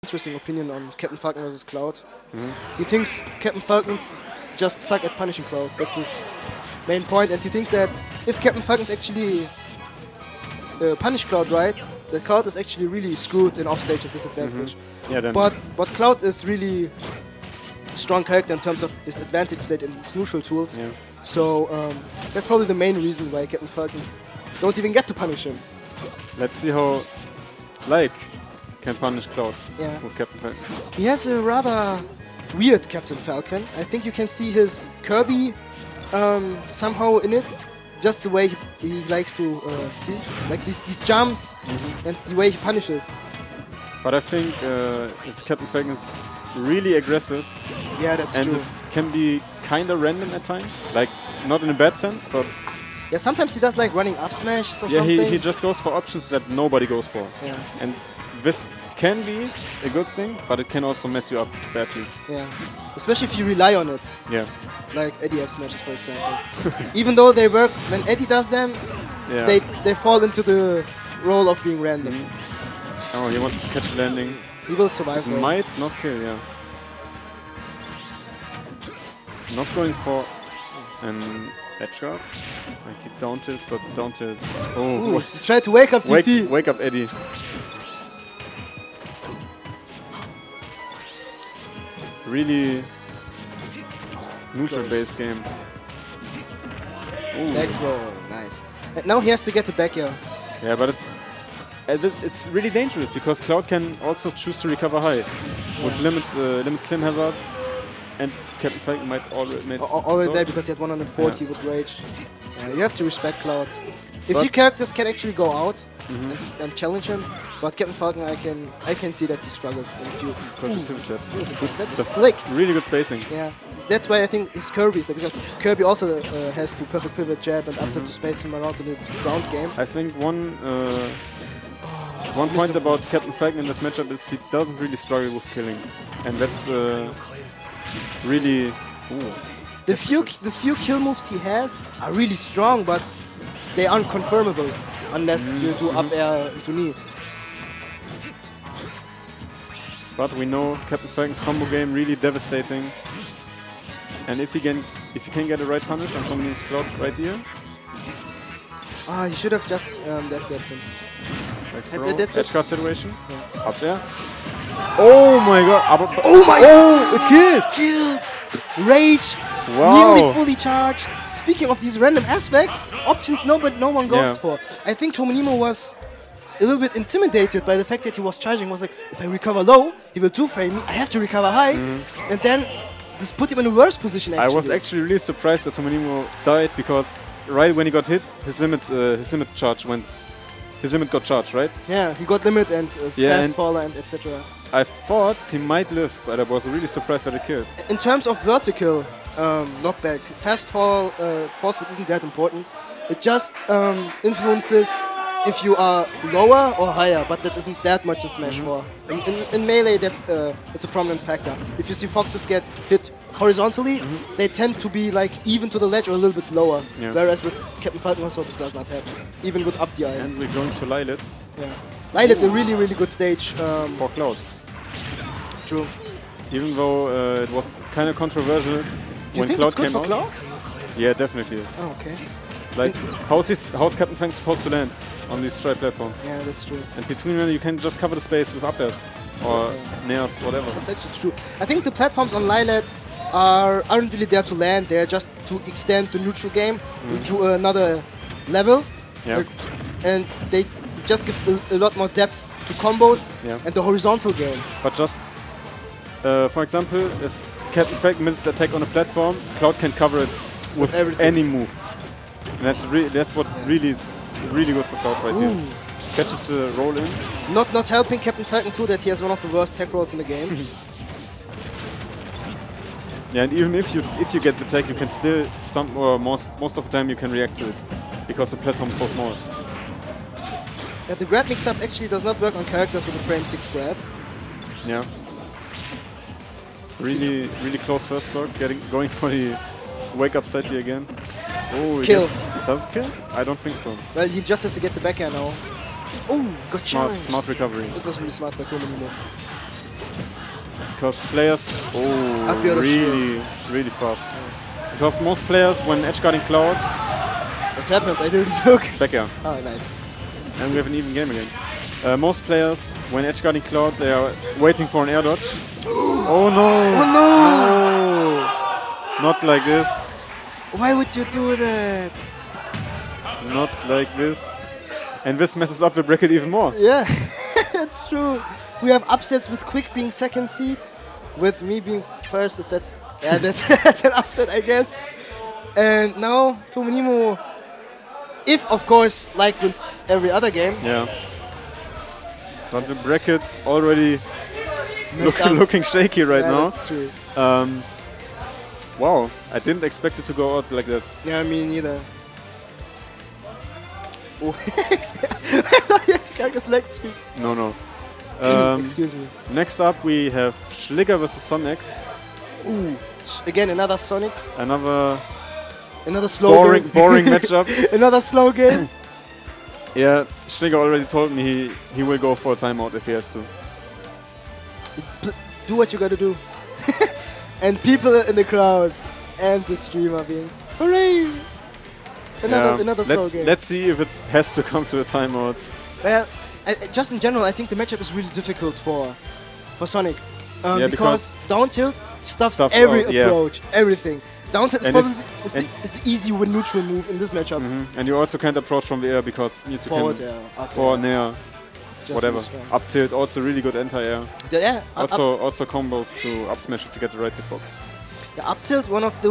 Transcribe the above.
interesting opinion on Cpt.Falcon versus Cloud. He thinks Cpt.Falcons just suck at punishing Cloud. That's his main point, and he thinks that if Cpt.Falcons actually punish Cloud right, that Cloud is actually really screwed in offstage at disadvantage. Yeah, then but Cloud is really strong character in terms of his advantage state and his neutral tools. Yeah. So that's probably the main reason why Cpt.Falcons don't even get to punish him. let's see how can punish Cloud with Cpt.Falcon. He has a rather weird Cpt.Falcon. I think you can see his Kirby somehow in it. Just the way he likes to see, like these jumps and the way he punishes. But I think his Cpt.Falcon is really aggressive. Yeah, that's and true. it can be kind of random at times, like not in a bad sense, but yeah, sometimes he does like running up smash or yeah, something. he just goes for options that nobody goes for. Yeah. And this can be a good thing, but it can also mess you up badly. Yeah, especially if you rely on it. Yeah. Like Eddie F smashes, for example. Even though they work, when Eddie does them, they fall into the role of being random. Oh, he wants to catch a landing. He will survive. It might not kill, yeah. Not going for an edge guard. Like he down tilts, but down tilt. Oh, he tried to wake up TP. Wake up Eddie. Really neutral base game. Back throw, nice. And now he has to get to back air. Yeah, but it's really dangerous because Cloud can also choose to recover high with limit clim hazard, and Cpt.Falcon might already die because he had 140 with rage. Yeah, you have to respect Cloud. If your characters can actually go out and challenge him, but Cpt.Falcon, I can see that he struggles in a few. That's slick. Really good spacing. Yeah, that's why I think his Kirby is there, because Kirby also has to perfect pivot jab and after to space him around in the ground game. I think one point about Cpt.Falcon in this matchup is he doesn't really struggle with killing, and that's really. The few kill moves he has are really strong, but they aren't confirmable unless you do up air into knee. But we know Cpt.Falcon's combo game really devastating, and if you can get a right punish on Tomenimo's Cloud right here. He should have just dash grabbed him. That's edge guard situation. Yeah. Up there. Oh my god! Oh, it killed! Killed! Rage! Wow. Nearly fully charged. Speaking of these random aspects, options no one goes for. I think Tomenimo was a little bit intimidated by the fact that he was charging. Was like, if I recover low, he will 2-frame me. I have to recover high, and then this put him in a worse position. Actually, I was actually really surprised that Tomenimo died because right when he got hit, his limit got charged, right? Yeah, he got limit and fast faller and etc. I thought he might live, but I was really surprised that he killed. In terms of vertical knockback, fast fall force speed isn't that important. It just influences if you are lower or higher, but that isn't that much in Smash 4. In Melee, it's a prominent factor. If you see Foxes get hit horizontally, they tend to be like even to the ledge or a little bit lower. Yeah. Whereas with Cpt.Falcon, this does not happen, even with up DI. And we're going to Lylat. Yeah, Lylat, a really good stage for Cloud. True. Even though it was kind of controversial when Cloud came out. Cloud? Yeah, definitely is. Oh, okay. Like, how's Cpt.Falcon supposed to land on these straight platforms? Yeah, that's true. And between them, you can just cover the space with up airs or nairs, whatever. That's actually true. I think the platforms on Lylat aren't really there to land. They're just to extend the neutral game to another level. Yeah. And they just give a lot more depth to combos and the horizontal game. But just, for example, if Cpt.Falcon misses attack on a platform, Cloud can cover it with any move. And that's what really is really good for Cloud right here. Catches the roll in. Not helping Cpt.Falcon too that he has one of the worst tech rolls in the game. Yeah, and even if you get the tech, you can still most of the time you can react to it because the platform is so small. Yeah, the grab mix-up actually does not work on characters with a frame 6 grab. Yeah. Really close first stock, going for the wake up slightly again. Oh, kill. Does it kill? I don't think so. Well, he just has to get the back air now. Oh, got smart recovery. It was really smart by Tomenimo. because players really fast. Because most players, when edge guarding Cloud, what happened? I didn't look. back air. Oh, nice. And we have an even game again. Most players, when edge guarding Cloud, they are waiting for an air dodge. Oh no! Oh no! Not like this. Why would you do that? Not like this. And this messes up the bracket even more. Yeah, that's true. We have upsets with Quick being second seed, with me being first, if that's... Yeah, that's an upset, I guess. And now, Tomenimo, if, of course, like wins every other game. Yeah. But the bracket already looking shaky right now. That's true. Wow, I didn't expect it to go out like that. Yeah, me neither. Oh, I thought you had to carry his leg sweep. No. Excuse me. Next up we have Schligger versus Sonnex. Ooh, again another Sonic. Another slow game. boring matchup. Another slow game. Yeah, Schligger already told me he will go for a timeout if he has to. Do what you gotta do. And people in the crowd and the streamer being, hooray! Another slow game. Let's see if it has to come to a timeout. Well, just in general, I think the matchup is really difficult for Sonic. Because down tilt stuffs every approach, everything. Down tilt is probably the easy win neutral move in this matchup. And you also can't approach from the air because you forward can air, up forward air. nair, whatever. Up tilt, also really good anti-air. Yeah, also combos to up smash if you get the right hitbox. The up tilt, one of the